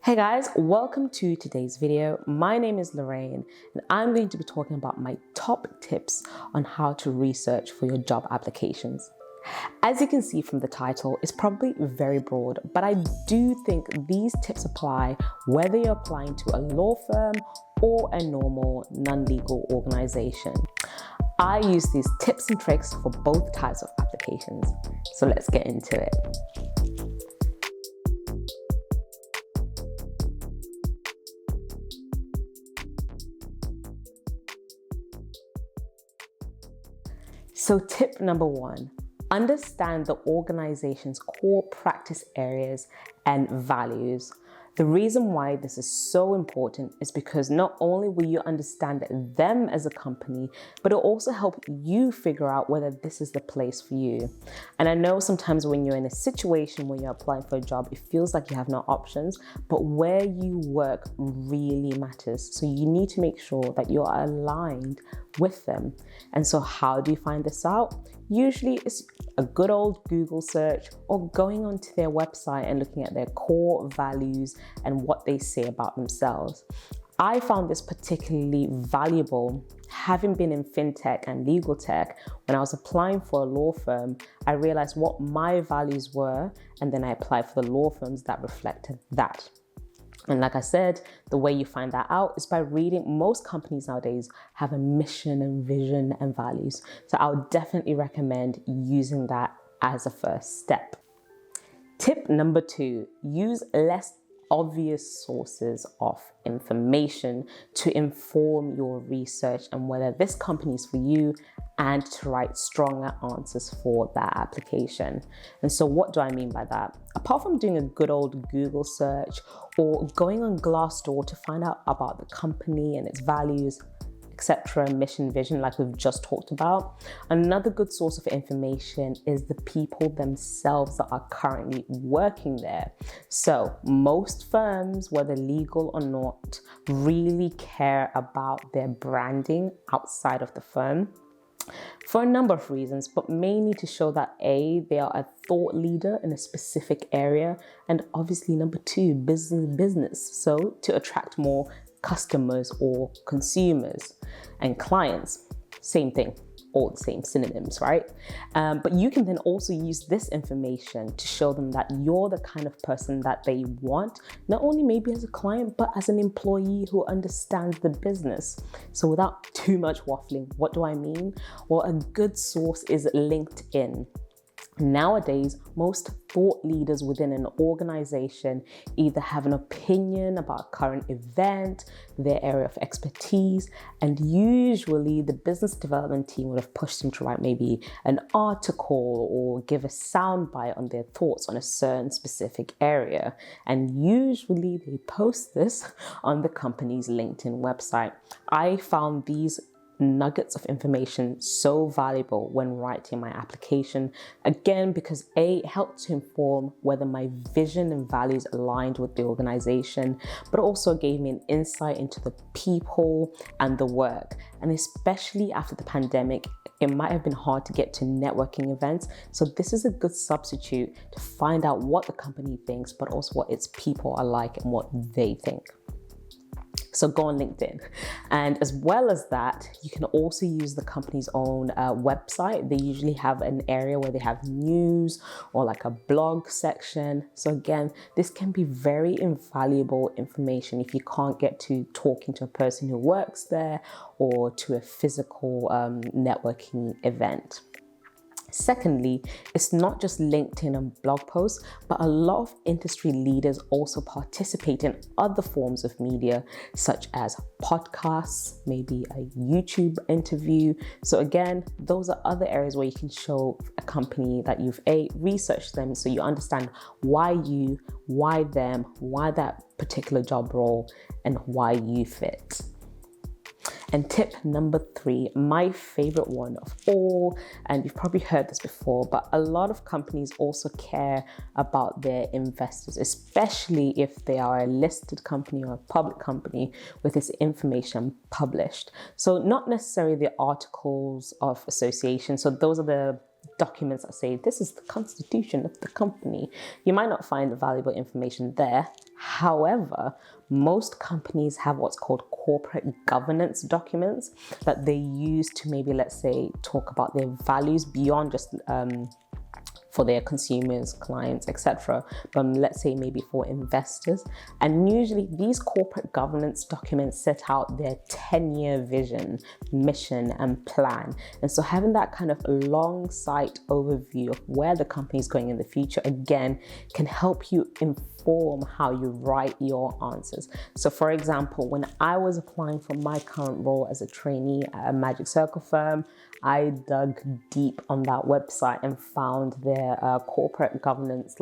Hey guys, welcome to today's video. My name is Lorraine and I'm going to be talking about my top tips on how to research for your job applications. As you can see from the title, it's probably very broad, but I do think these tips apply whether you're applying to a law firm or a normal non-legal organization. I use these tips and tricks for both types of applications. So let's get into it. So tip number one, understand the organization's core practice areas and values. The reason why this is so important is because not only will you understand them as a company, but it'll also help you figure out whether this is the place for you. And I know sometimes when you're in a situation where you're applying for a job, it feels like you have no options, but where you work really matters. So you need to make sure that you're aligned with them. And so how do you find this out? Usually it's a good old Google search or going onto their website and looking at their core values and what they say about themselves. I found this particularly valuable having been in fintech and legal tech. When I was applying for a law firm, I realized what my values were, and then I applied for the law firms that reflected that. And like I said, the way you find that out is by reading. Most companies nowadays have a mission and vision and values. So I would definitely recommend using that as a first step. Tip number two, use less obvious sources of information to inform your research and whether this company is for you, and to write stronger answers for that application. And so what do I mean by that? Apart from doing a good old Google search or going on Glassdoor to find out about the company and its values, etc., mission, vision, like we've just talked about, another good source of information is the people themselves that are currently working there. So most firms, whether legal or not, really care about their branding outside of the firm for a number of reasons, but mainly to show that A, they are a thought leader in a specific area, and obviously number two, business. So to attract more customers or consumers and clients, same thing, all the same synonyms, right? But you can then also use this information to show them that you're the kind of person that they want, not only maybe as a client, but as an employee who understands the business. So without too much waffling, what do I mean? Well, a good source is LinkedIn. Nowadays, most thought leaders within an organization either have an opinion about a current event, their area of expertise, and usually the business development team would have pushed them to write maybe an article or give a soundbite on their thoughts on a certain specific area. And usually they post this on the company's LinkedIn website. I found these nuggets of information so valuable when writing my application, again because A, it helped to inform whether my vision and values aligned with the organization, but also gave me an insight into the people and the work. And especially after the pandemic, it might have been hard to get to networking events, so this is a good substitute to find out what the company thinks, but also what its people are like and what they think. So go on LinkedIn. And as well as that, you can also use the company's own website. They usually have an area where they have news or like a blog section. So again, this can be very invaluable information if you can't get to talking to a person who works there or to a physical networking event. Secondly, it's not just LinkedIn and blog posts, but a lot of industry leaders also participate in other forms of media, such as podcasts, maybe a YouTube interview. So again, those are other areas where you can show a company that you've researched them, so you understand why you, why them, why that particular job role, and why you fit. And tip number three, my favorite one of all, and you've probably heard this before, but a lot of companies also care about their investors, especially if they are a listed company or a public company with this information published. So not necessarily the articles of association. So those are the documents that say this is the constitution of the company. You might not find valuable information there. However, most companies have what's called corporate governance documents that they use to maybe, let's say, talk about their values beyond just for their consumers, clients, etc. But let's say maybe for investors. And usually these corporate governance documents set out their 10-year vision, mission, and plan. And so having that kind of long sight overview of where the company is going in the future, again, can help you inform how you write your answers. So for example, when I was applying for my current role as a trainee at a Magic Circle firm, I dug deep on that website and found their corporate governance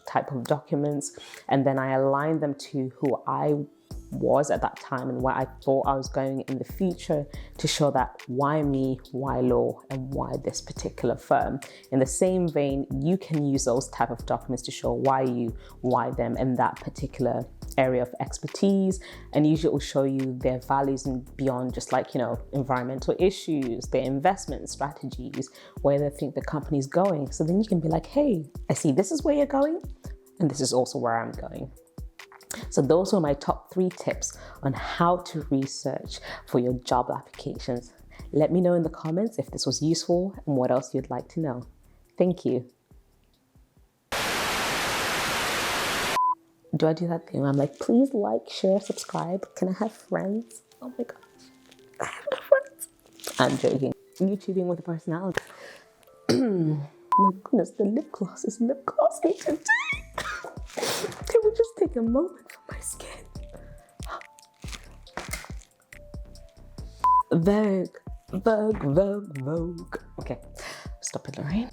type of documents, and then I aligned them to who I was at that time and where I thought I was going in the future, to show that why me, why law, and why this particular firm. In the same vein, you can use those type of documents to show why you, why them, in that particular area of expertise. And usually it will show you their values and beyond just environmental issues, their investment strategies, where they think the company's going. So then you can be like, hey, I see this is where you're going, and this is also where I'm going. So those were my top 3 tips on how to research for your job applications. Let me know in the comments if this was useful and what else you'd like to know. Thank you. Do I do that thing where I'm like, please like, share, subscribe? Can I have friends? Oh my gosh, I have no friends. I'm joking. YouTubing with a personality. Oh my goodness, the lip gloss is lip glossing today. Can we just take a moment for my skin? Vogue, Vogue, Vogue, Vogue. Okay, stop it, Lorraine.